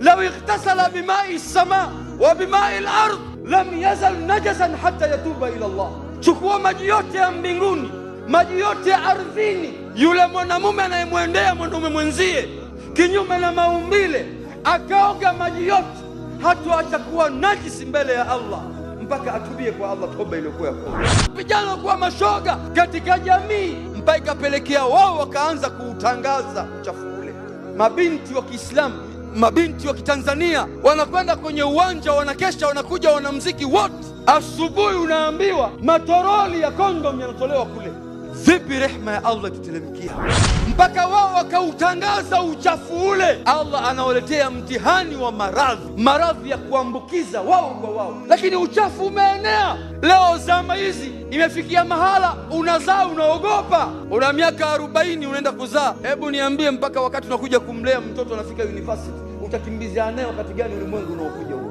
law ightasala bimai sama wa bimai al-ard lam yazal najasan hatta yatuba ila Allah. Chukua maji yote ya mbinguni, maji yote ya ardhini, yule mwanamume anayemwendea mwanaume mwenzie kinyume na maumbile, akaoga maji yote, hatoacha kuwa najisi mbele ya Allah mpaka atubie kwa Allah toba iliyokuwa kwa. Vijana kuwa mashoga katika jamii mpaka ikapelekea wao wakaanza kuutangaza uchafu ule. Mabinti wa Kiislamu, mabinti wa Kitanzania wanakwenda kwenye uwanja, wanakesha, wanakuja wanamuziki wote. Asubuhi unaambiwa matoroli ya kondom yanatolewa kule. Vipi rehema ya Allah kiteremkia mpaka wao wakautangaza uchafu ule? Allah anawaletea mtihani wa maradhi ya kuambukiza wao kwa wao, lakini uchafu umeenea. Leo zama hizi imefikia mahala unazaa unaogopa. Una miaka 40 unaenda kuzaa. Hebu niambie, mpaka wakati unakuja kumlea mtoto anafika university, utakimbizana naye wakati gani ulimwengu unaokuja?